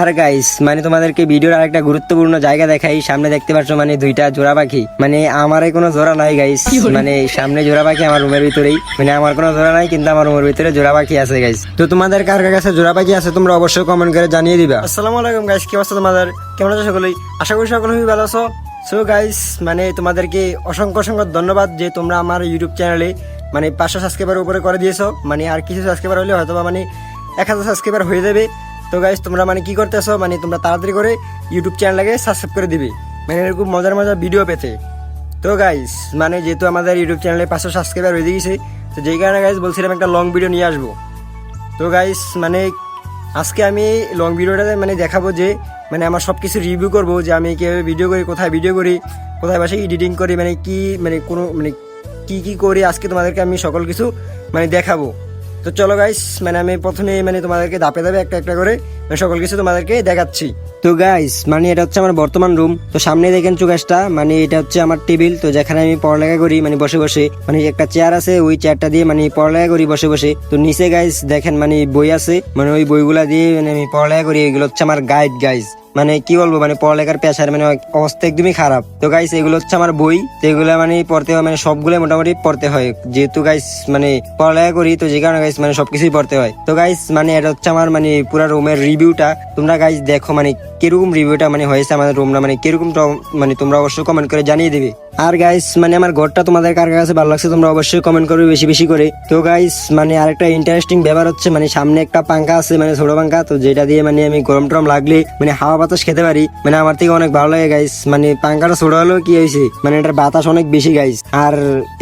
আর guys মানে তোমাদেরকে ভিডিওর আরেকটা গুরুত্বপূর্ণ জায়গা দেখাই। সামনে দেখতে পাচ্ছ মানে দুইটা জোড়া পাখি, মানে আমারই কোনো জোড়া নাই গাইস, মানে সামনে জোড়া পাখি আমার রুমের ভিতরেই, মানে আমার কোনো জোড়া নাই কিন্তু আমার রুমের ভিতরে জোড়া পাখি আছে গাইস। তো তোমাদের কার কার কাছে জোড়া পাখি আছে তোমরা অবশ্যই কমেন্ট করে জানিয়ে দিবা। আসসালামু আলাইকুম গাইস, কি অবস্থা তোমাদের, কেমন আছো সকলেই? আশা করি সকলে ভালো আছো। সো গাইস মানে তোমাদেরকে অসংখ্য অসংখ্য ধন্যবাদ যে তোমরা আমার ইউটিউব চ্যানেলে মানে 500 সাবস্ক্রাইবার উপরে করে দিয়েছো। মানে আর কিছু সাবস্ক্রাইবার হলে হয়তো মানে 1000 সাবস্ক্রাইবার হয়ে যাবে। তো গাইস তোমরা মানে কি করতেছো, মানে তোমরা তাড়াতাড়ি করে ইউটিউব চ্যানেলটাকে সাবস্ক্রাইব করে দিবে, মানে এরকম মজার মজার ভিডিও পেতে। তো গাইস মানে যেহেতু আমাদের ইউটিউব চ্যানেলে 500 সাবস্ক্রাইবার হয়ে গেছে, তো যেই কারণে গাইস বলছিলাম একটা লং ভিডিও নিয়ে আসবো। তো গাইস মানে আজকে আমি লং ভিডিওটাতে মানে দেখাবো যে মানে আমার সব কিছু রিভিউ করবো, যে আমি কীভাবে ভিডিও করি, কোথায় ভিডিও করি, কোথায় বাসায় এডিটিং করি, মানে কি মানে কোনো মানে কি করি আজকে তোমাদেরকে আমি সকল কিছু মানে দেখাবো। তো চলো গাইস মানে আমি প্রথমে মানে তোমাদেরকে ধাপে ধাপে একটা একটা করে মানে সকল কিছু তোমাদেরকে দেখাচ্ছি। তো গাইস মানে এটা হচ্ছে আমার বর্তমান রুম। তো সামনে দেখেন চুকাশটা, মানে এটা হচ্ছে আমার টেবিল, তো যেখানে আমি পড়ালেখা করি মানে বসে বসে, মানে একটা চেয়ার আছে, ওই চেয়ারটা দিয়ে মানে পড়ালেখা করি বসে বসে। তো নিচে গাইস দেখেন মানে বই আছে, মানে ওই বইগুলা দিয়ে মানে আমি পড়ালেখা করি। এগুলো হচ্ছে আমার গাইড গাইস, মানে কি বলবো মানে পড়ালেখার পেশার মানে অবস্থা একদমই খারাপ। তো গাইস এগুলো হচ্ছে আমার বই, তো এগুলো মানে পড়তে হয়, মানে সবগুলো মোটামুটি পড়তে হয় যেহেতু গাইস মানে পড়ালেখা করি, তো যে কারণে গাইস মানে সবকিছুই পড়তে হয়। তো গাইস মানে এটা হচ্ছে আমার মানে পুরো রুমের রিভিউটা, তোমরা গাইস দেখো মানে কিরকম রিভিউটা মানে হয়েছে আমাদের রুমটা, মানে কিরকম মানে তোমরা অবশ্যই কমেন্ট করে জানিয়ে দিবে। আর গাইস মানে আমার ঘরটা তোমাদের কার কাছে ভালো লাগছে তোমরা অবশ্যই কমেন্ট করবে বেশি বেশি করে। তো গাইস মানে আরেকটা ইন্টারেস্টিং ব্যাপার হচ্ছে মানে সামনে একটা পাঙ্খা আছে, মানে ছোট পাঙ্খা, তো যেটা দিয়ে মানে আমি গরম টরম লাগলে মানে হাওয়া বাতাস খেতে পারি, মানে আমার থেকে অনেক ভালো লাগে গাইস। মানে পাঙ্খাটা ছোট হলেও কি হয়েছে মানে এটার বাতাস অনেক বেশি গাইস। আর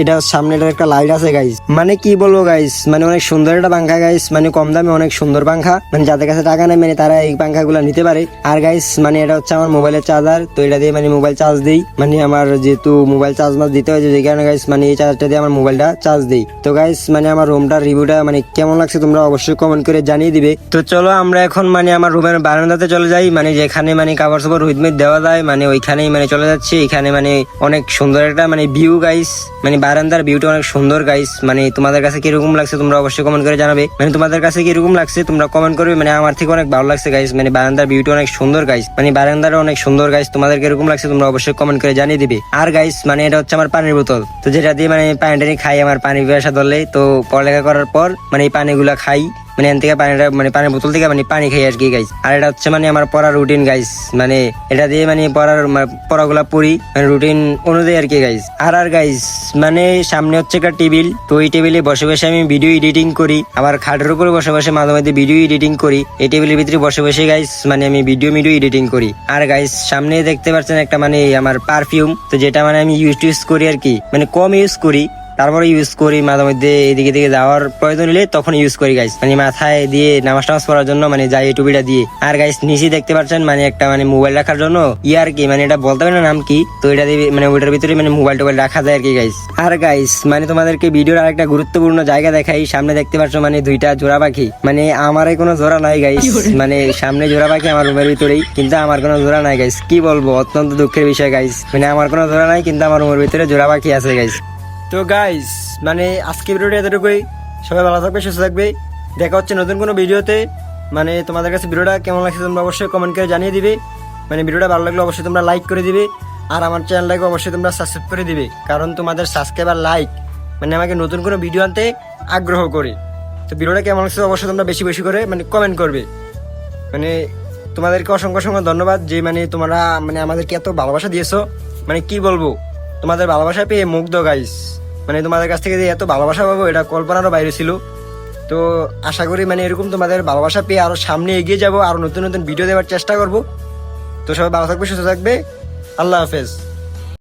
এটা সামনে একটা লাইট আছে গাইস, মানে কি বলবো গাইস মানে অনেক সুন্দর একটা পাঙ্খা গাইস, মানে কম দামে অনেক সুন্দর পাঙ্খা, মানে যাদের কাছে টাকা নেই মানে তারা এই পাঙ্খা গুলা নিতে পারে। আর গাইস মানে এটা হচ্ছে আমার মোবাইলের চার্জার, তো এটা দিয়ে মানে মোবাইল চার্জ দিই, মানে আমার যেহেতু মোবাইল চার্জ মাস দিতে হয় যে কারণে গাইস মানে এই চার্জারটা দিয়ে আমার মোবাইলটা চার্জ দিই। তো গাইস মানে আমার রুমটার রিভিউটা মানে কেমন লাগছে তোমরা অবশ্যই কমেন্ট করে জানিয়ে দিবে। তো চলো আমরা এখন মানে আমার রুমের বারান্দাতে চলে যাই, মানে যেখানে মানে কাপড় সাপড় হুইদমেট দেওয়া যায়, মানে ওইখানেই মানে চলে যাচ্ছি। এখানে মানে অনেক সুন্দর একটা মানে ভিউ গাইস, মানে বারান্দার ভিউটা অনেক সুন্দর গাইস। মানে তোমাদের কাছে কিরকম লাগছে তোমরা অবশ্যই কমেন্ট করে জানাবে, মানে তোমাদের কাছে কিরকম লাগছে তোমরা কমেন্ট করবে। মানে আমার থেকে অনেক ভালো লাগছে গাইস, মানে বারান্দার ভিউটা অনেক সুন্দর গাইস, মানে বারান্দাটা অনেক সুন্দর গাইস। তোমাদের কিরকম লাগছে তোমরা অবশ্যই কমেন্ট করে জানিয়ে দিবে। আর গাইস মানে এটা হচ্ছে আমার পানির বোতল, তো যেটা দিয়ে মানে পানি টানি খাই আমার পানি পিপাসা ধরলে, তো পড়ালেখা করার পর মানে এই পানিগুলা খাই, মানে এখান থেকে পানিটা মানে পানির বোতল থেকে মানে পানি খাই আর কি গাইস। আর এটা হচ্ছে মানে আমার পড়ার রুটিন গাইস, মানে এটা দিয়ে মানে পড়াগুলা পড়ি মানে রুটিন অনুযায়ী আর কি গাইস। আর গাইস মানে সামনে হচ্ছে একটা টেবিল, তো এই টেবিলে বসে বসে আমি ভিডিও এডিটিং করি, আবার খাটের উপরে বসে বসে মাঝে মাঝে ভিডিও এডিটিং করি। এই টেবিলের ভিতরে বসে বসে গাইস মানে আমি ভিডিও এডিটিং করি। আর গাইস সামনে দেখতে পাচ্ছেন একটা মানে আমার পারফিউম, তো যেটা মানে আমি ইউজ করি আর কি, মানে কম ইউজ করি, তারপরে ইউজ করি মাঝে মধ্যে এদিকে দিকে যাওয়ার প্রয়োজন হলে তখন ইউজ করি গাইস, মানে মাথায় দিয়ে নামাজ টামাজ পড়ার জন্য মানে যাই এই টুপিটা দিয়ে। আর গাইস নিচে দেখতে পাচ্ছেন মানে একটা মানে মোবাইল রাখার জন্য আর কি, মানে এটা বলতে পারি না নাম কি, তো এটা দিয়ে মানে ওইটার ভিতরে মানে মোবাইল টোবাইল রাখা যায় আর কি গাইস। আর গাইস মানে তোমাদেরকে ভিডিওর আরেকটা গুরুত্বপূর্ণ জায়গা দেখাই। সামনে দেখতে পাচ্ছ মানে দুইটা জোড়া পাখি, মানে আমারই কোনো জোড়া নাই গাইস, মানে সামনে জোড়া পাখি আমার রুমের ভিতরেই, কিন্তু আমার কোনো জোড়া নাই গাইস। কি বলবো অত্যন্ত দুঃখের বিষয় গাইস, মানে আমার কোনো জোড়া নাই কিন্তু আমার রুমের ভিতরে জোড়া পাখি আছে গাইস। তো গাইস মানে আজকে ভিডিওটা এতটুকুই, সবাই ভালো থাকবে সুস্থ থাকবে, দেখা হচ্ছে নতুন কোনো ভিডিওতে। মানে তোমাদের কাছে ভিডিওটা কেমন লাগছে তোমরা অবশ্যই কমেন্ট করে জানিয়ে দিবে, মানে ভিডিওটা ভালো লাগলে অবশ্যই তোমরা লাইক করে দিবে, আর আমার চ্যানেলটাকে অবশ্যই তোমরা সাবস্ক্রাইব করে দিবে, কারণ তোমাদের সাবস্ক্রাইব আর লাইক মানে আমাকে নতুন কোনো ভিডিও আনতে আগ্রহ করে। তো ভিডিওটা কেমন লাগছে অবশ্যই তোমরা বেশি বেশি করে মানে কমেন্ট করবে। মানে তোমাদেরকে অসংখ্য অসংখ্য ধন্যবাদ যে মানে তোমরা মানে আমাদেরকে এত ভালোবাসা দিয়েছো, মানে কি বলবো তোমাদের ভালোবাসা পেয়ে মুগ্ধ গাইস। মানে তোমাদের কাছ থেকে যে এত ভালোবাসা পাবো এটা কল্পনারও বাইরে ছিল। তো আশা করি মানে এরকম তোমাদের ভালোবাসা পেয়ে আরো সামনে এগিয়ে যাবো, আরো নতুন নতুন ভিডিও দেওয়ার চেষ্টা করব। তো সবাই ভালো থাকবে সুস্থ থাকবে, আল্লাহ হাফেজ।